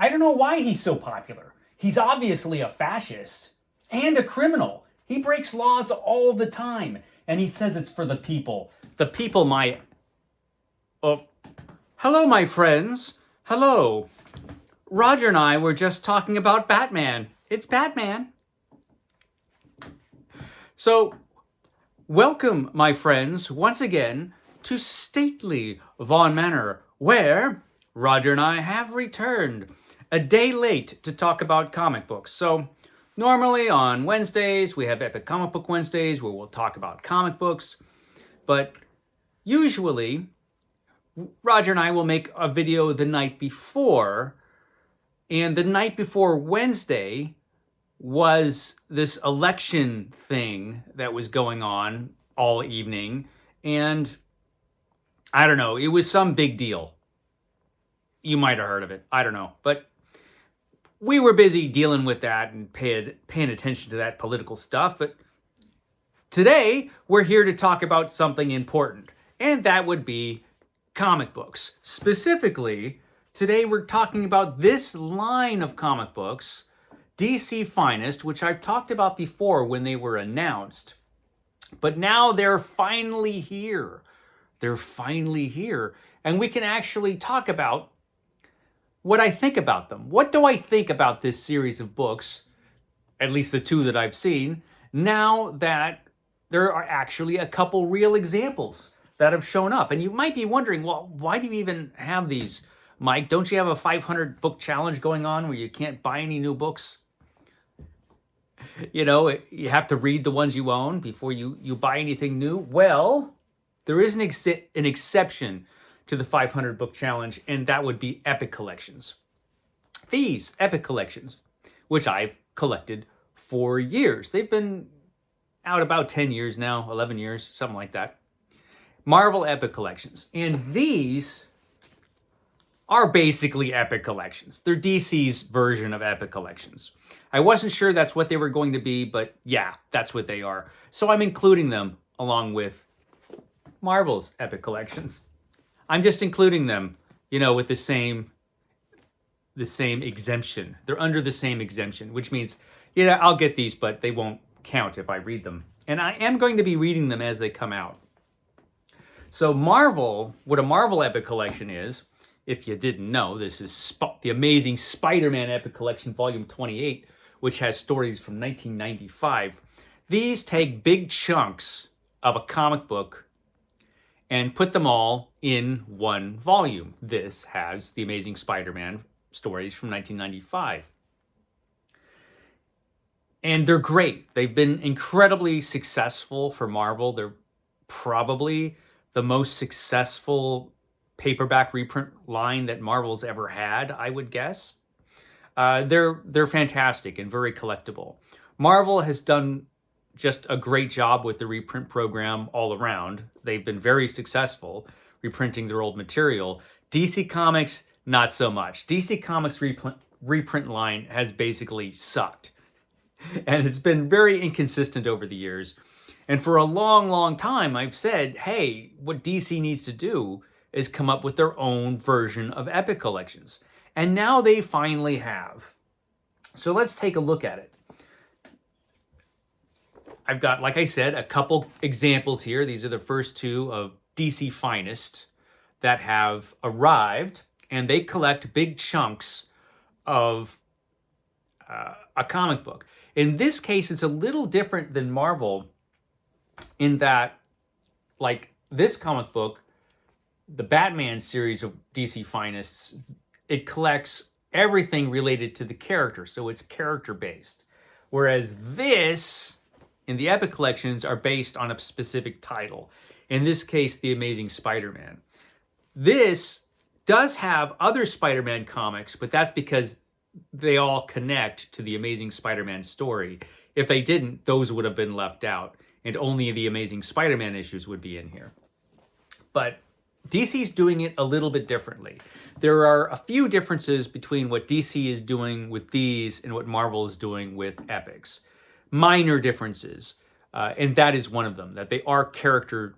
I don't know why he's so popular. He's obviously a fascist and a criminal. He breaks laws all the time, and he says it's for the people. The people, my... Oh, hello, my friends. Hello. Roger and I were just talking about Batman. It's Batman. So, welcome, my friends, once again to stately Vaughn Manor, where Roger and I have returned a day late to talk about comic books. So, normally on Wednesdays, we have Epic Comic Book Wednesdays where we'll talk about comic books. But usually, Roger and I will make a video the night before. And the night before Wednesday was this election thing that was going on all evening. And I don't know, it was some big deal. You might have heard of it. I don't know. But we were busy dealing with that and paying attention to that political stuff. But today, we're here to talk about something important. And that would be comic books. Specifically, today we're talking about this line of comic books, DC Finest, which I've talked about before when they were announced. But now they're finally here. They're finally here. And we can actually talk about what I think about them. What do I think about this series of books, at least the two that I've seen, now that there are actually a couple real examples that have shown up? And you might be wondering, well, why do you even have these, Mike? Don't you have a 500 book challenge going on where you can't buy any new books? You know, you have to read the ones you own before you buy anything new. Well, there is an exception to the 500 book challenge, and that would be Epic Collections. These Epic Collections, which I've collected for years. They've been out about 10 years now, 11 years, something like that. Marvel Epic Collections. And these are basically Epic Collections. They're DC's version of Epic Collections. I wasn't sure that's what they were going to be, but yeah, that's what they are. So I'm including them along with Marvel's Epic Collections. I'm just including them, you know, with the same exemption. They're under the same exemption, which means, yeah, I'll get these, but they won't count if I read them. And I am going to be reading them as they come out. So Marvel, what a Marvel Epic Collection is, if you didn't know, this is the Amazing Spider-Man Epic Collection Volume 28, which has stories from 1995. These take big chunks of a comic book and put them all in one volume. This has the Amazing Spider-Man stories from 1995. And they're great. They've been incredibly successful for Marvel. They're probably the most successful paperback reprint line that Marvel's ever had, I would guess. They're fantastic and very collectible. Marvel has done just a great job with the reprint program all around. They've been very successful reprinting their old material. DC Comics, not so much. DC Comics reprint line has basically sucked. And it's been very inconsistent over the years. And for a long, long time, I've said, hey, what DC needs to do is come up with their own version of Epic Collections. And now they finally have. So let's take a look at it. I've got, like I said, a couple examples here. These are the first two of DC Finest that have arrived, and they collect big chunks of a comic book. In this case, it's a little different than Marvel in that, like this comic book, the Batman series of DC Finest, it collects everything related to the character, so it's character-based. Whereas this, in the Epic Collections, are based on a specific title. In this case, The Amazing Spider-Man. This does have other Spider-Man comics, but that's because they all connect to the Amazing Spider-Man story. If they didn't, those would have been left out, and only the Amazing Spider-Man issues would be in here. But DC's doing it a little bit differently. There are a few differences between what DC is doing with these and what Marvel is doing with Epics. Minor differences, and that is one of them, that they are character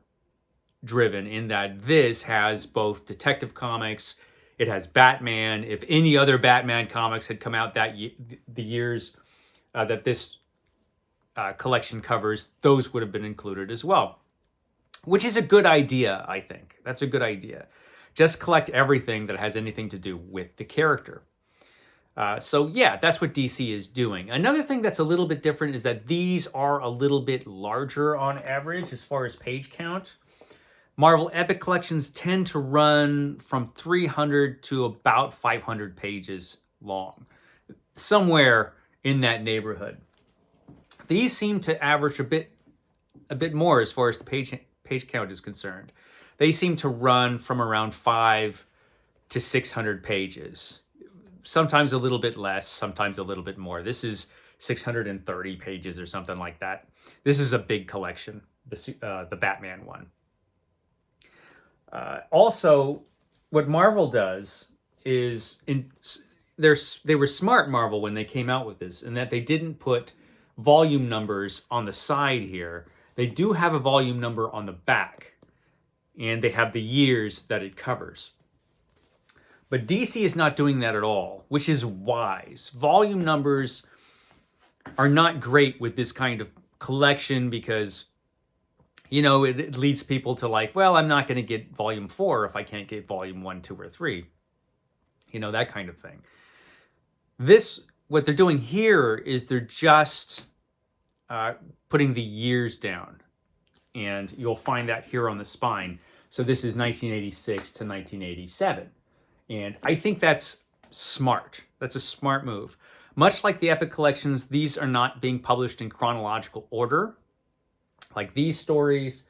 driven in that this has both Detective Comics It has Batman. If any other Batman comics had come out the years that this collection covers, those would have been included as well, which is a good idea, I think. That's a good idea. Just collect everything that has anything to do with the character. So yeah, that's what DC is doing. Another thing that's a little bit different is that these are a little bit larger on average as far as page count. Marvel Epic Collections tend to run from 300 to about 500 pages long, somewhere in that neighborhood. These seem to average a bit more as far as the page count is concerned. They seem to run from around 500 to 600 pages. Sometimes a little bit less, sometimes a little bit more. This is 630 pages or something like that. This is a big collection, the Batman one. Also, what Marvel does is they were smart, Marvel, when they came out with this, in that they didn't put volume numbers on the side here. They do have a volume number on the back, and they have the years that it covers. But DC is not doing that at all, which is wise. Volume numbers are not great with this kind of collection because, you know, it leads people to like, well, I'm not going to get volume 4 if I can't get volume 1, 2, or 3. You know, that kind of thing. What they're doing here is they're just putting the years down. And you'll find that here on the spine. So this is 1986 to 1987. And I think that's smart. That's a smart move. Much like the Epic Collections, these are not being published in chronological order. Like these stories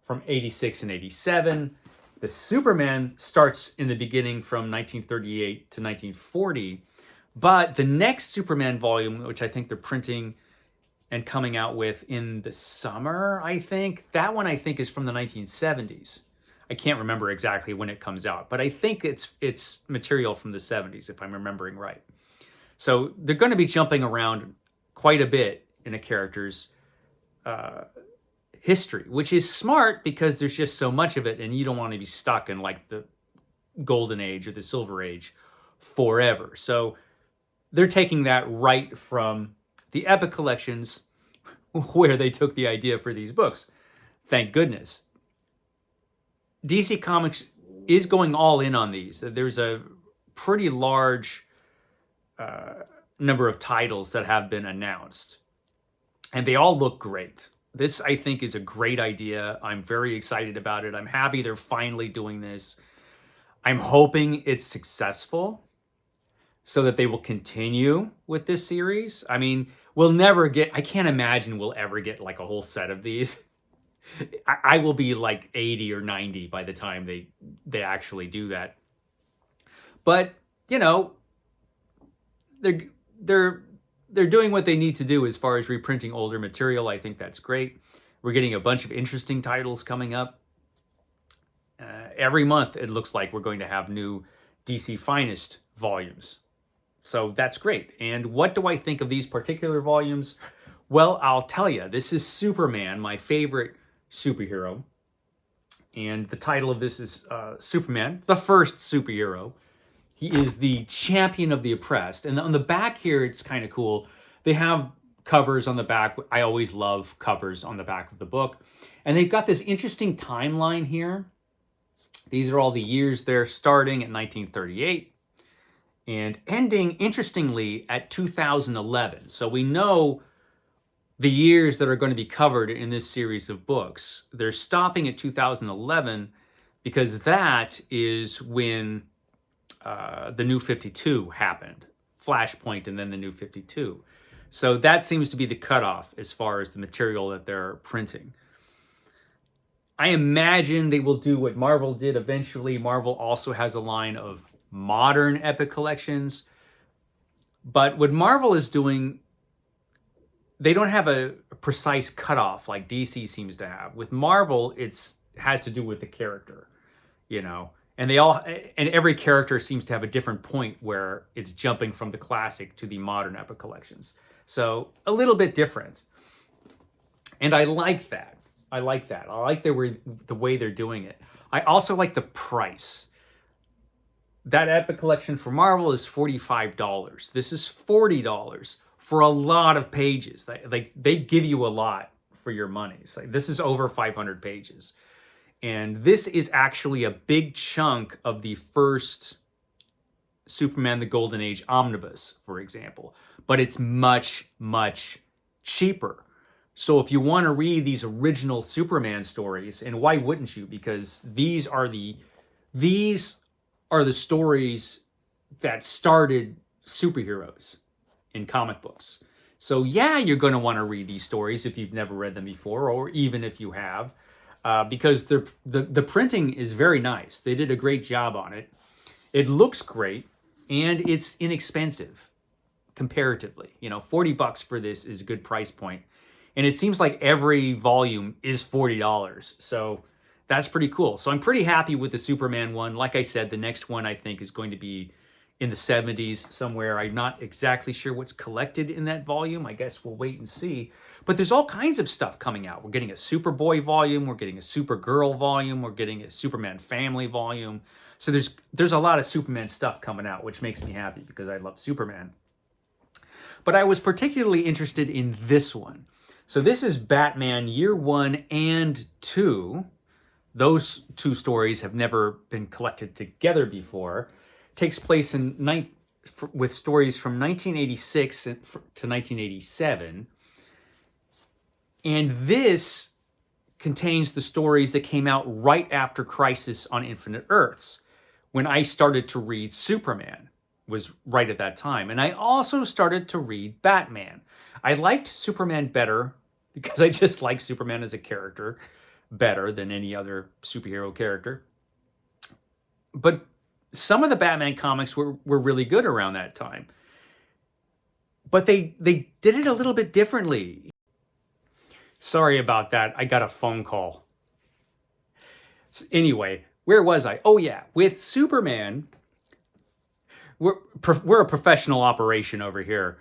from 86 and 87. The Superman starts in the beginning from 1938 to 1940. But the next Superman volume, which I think they're printing and coming out with in the summer, I think, that one I think is from the 1970s. I can't remember exactly when it comes out, but I think it's material from the 70s, if I'm remembering right. So they're going to be jumping around quite a bit in a character's history, which is smart because there's just so much of it, and you don't want to be stuck in like the Golden Age or the Silver Age forever. So they're taking that right from the Epic Collections, where they took the idea for these books. Thank goodness. DC Comics is going all in on these. There's a pretty large number of titles that have been announced, and they all look great. This, I think, is a great idea. I'm very excited about it. I'm happy they're finally doing this. I'm hoping it's successful so that they will continue with this series. I mean, I can't imagine we'll ever get like a whole set of these. I will be like 80 or 90 by the time they actually do that. But, you know, they're doing what they need to do as far as reprinting older material. I think that's great. We're getting a bunch of interesting titles coming up. Every month, it looks like we're going to have new DC Finest volumes. So that's great. And what do I think of these particular volumes? Well, I'll tell you, this is Superman, my favorite superhero. And the title of this is Superman, the first superhero. He is the champion of the oppressed. And on the back here, it's kind of cool. They have covers on the back. I always love covers on the back of the book. And they've got this interesting timeline here. These are all the years they're starting at 1938 and ending, interestingly, at 2011. So we know the years that are going to be covered in this series of books. They're stopping at 2011 because that is when the New 52 happened. Flashpoint and then the New 52. So that seems to be the cutoff as far as the material that they're printing. I imagine they will do what Marvel did eventually. Marvel also has a line of modern Epic Collections. But what Marvel is doing, they don't have a precise cutoff like DC seems to have. With Marvel, it has to do with the character, you know. And every character seems to have a different point where it's jumping from the classic to the modern Epic Collections. So a little bit different. And I like that. I like the way they're doing it. I also like the price. That Epic Collection for Marvel is $45. This is $40 for a lot of pages. Like they give you a lot for your money. It's like this is over 500 pages. And this is actually a big chunk of the first Superman the Golden Age omnibus, for example. But it's much, much cheaper. So if you want to read these original Superman stories, and why wouldn't you? Because these are the stories that started superheroes in comic books. So yeah, you're going to want to read these stories if you've never read them before, or even if you have, because the printing is very nice. They did a great job on it. It looks great, and it's inexpensive comparatively. You know, $40 for this is a good price point. And it seems like every volume is $40. So that's pretty cool. So I'm pretty happy with the Superman one. Like I said, the next one I think is going to be in the 70s somewhere. I'm not exactly sure what's collected in that volume. I guess we'll wait and see. But there's all kinds of stuff coming out. We're getting a Superboy volume. We're getting a Supergirl volume. We're getting a Superman Family volume. So there's a lot of Superman stuff coming out, which makes me happy because I love Superman. But I was particularly interested in this one. So this is Batman Year 1 and 2. Those two stories have never been collected together before. It takes place with stories from 1986 to 1987. And this contains the stories that came out right after Crisis on Infinite Earths, when I started to read Superman, was right at that time. And I also started to read Batman. I liked Superman better because I just like Superman as a character better than any other superhero character. But some of the Batman comics were really good around that time. But they did it a little bit differently. Sorry about that. I got a phone call. So anyway, where was I? Oh yeah, with Superman, we're a professional operation over here.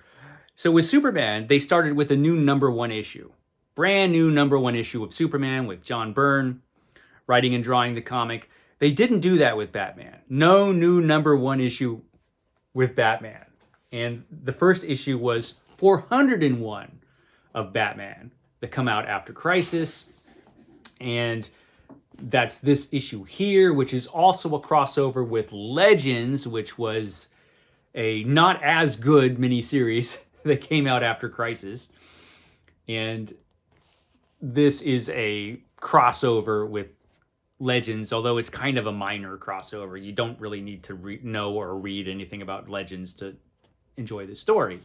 So with Superman, they started with a new #1 issue. Brand new #1 issue of Superman with John Byrne writing and drawing the comic. They didn't do that with Batman. No new #1 issue with Batman. And the first issue was 401 of Batman that come out after Crisis. And that's this issue here, which is also a crossover with Legends, which was a not as good miniseries that came out after Crisis. And this is a crossover with Legends, although it's kind of a minor crossover. You don't really need to know or read anything about Legends to enjoy the story.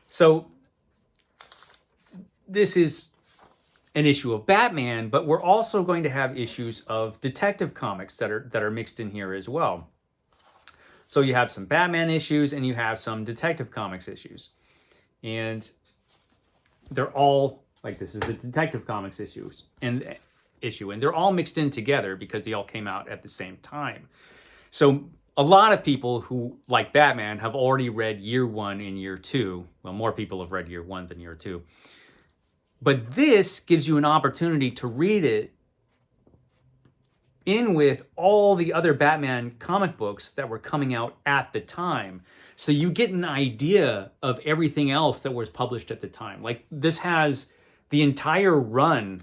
So this is an issue of Batman, but we're also going to have issues of Detective Comics that are mixed in here as well. So you have some Batman issues and you have some Detective Comics issues. And they're all, like, this is the Detective Comics issue, and they're all mixed in together because they all came out at the same time. So a lot of people who like Batman have already read Year 1 and Year 2. Well, more people have read Year 1 than Year 2. But this gives you an opportunity to read it in with all the other Batman comic books that were coming out at the time. So you get an idea of everything else that was published at the time. Like, this has the entire run,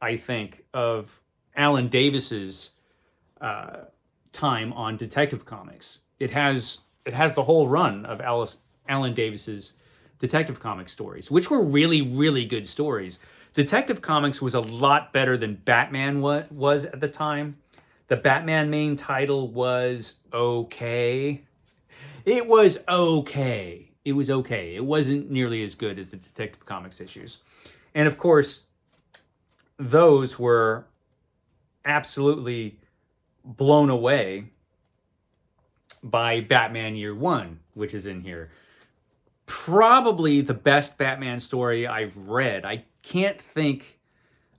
I think, of Alan Davis's time on Detective Comics. It has the whole run of Alan Davis's Detective Comics stories, which were really, really good stories. Detective Comics was a lot better than Batman was at the time. The Batman main title was okay. It was okay. It was okay. It wasn't nearly as good as the Detective Comics issues. And of course, those were absolutely blown away by Batman Year 1, which is in here. Probably the best Batman story I've read. I can't think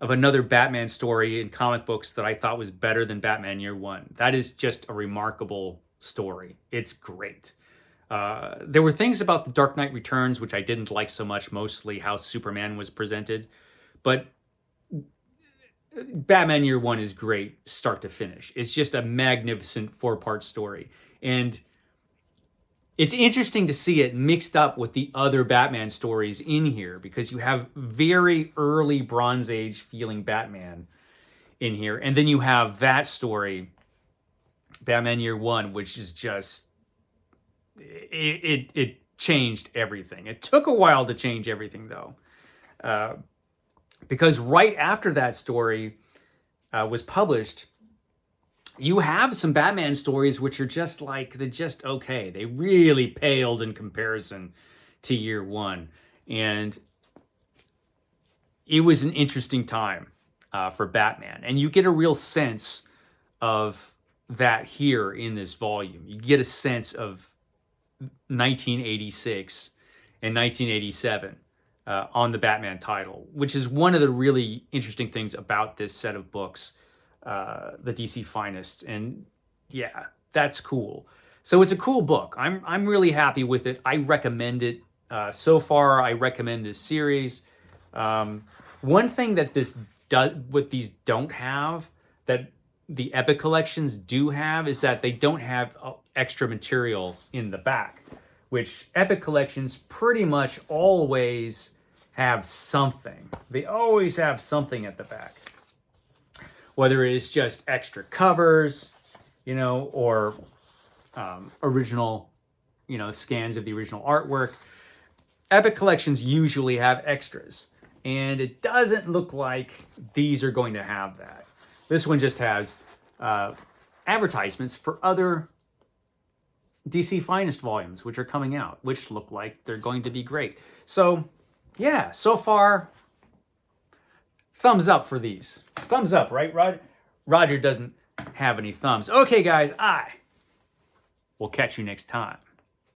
of another Batman story in comic books that I thought was better than Batman Year 1. That is just a remarkable story. It's great. There were things about The Dark Knight Returns which I didn't like so much, mostly how Superman was presented. But Batman Year 1 is great, start to finish. It's just a magnificent 4-part story. And it's interesting to see it mixed up with the other Batman stories in here, because you have very early Bronze Age feeling Batman in here. And then you have that story, Batman Year One, which is just, it changed everything. It took a while to change everything, though. Because right after that story was published, you have some Batman stories which are just like, they're just okay. They really paled in comparison to Year One. And it was an interesting time for Batman. And you get a real sense of that here in this volume. You get a sense of 1986 and 1987 on the Batman title, which is one of the really interesting things about this set of books, the DC Finest. And yeah, that's cool. So it's a cool book. I'm really happy with it. I recommend it. So far, I recommend this series. One thing that what these don't have, that the Epic collections do have, is that they don't have extra material in the back, which Epic collections pretty much always have something. They always have something at the back. Whether it's just extra covers, or original, scans of the original artwork. Epic collections usually have extras, and it doesn't look like these are going to have that. This one just has advertisements for other DC Finest volumes, which are coming out, which look like they're going to be great. So, yeah, so far, thumbs up for these. Thumbs up, right, Rod? Roger doesn't have any thumbs. Okay, guys, I will catch you next time.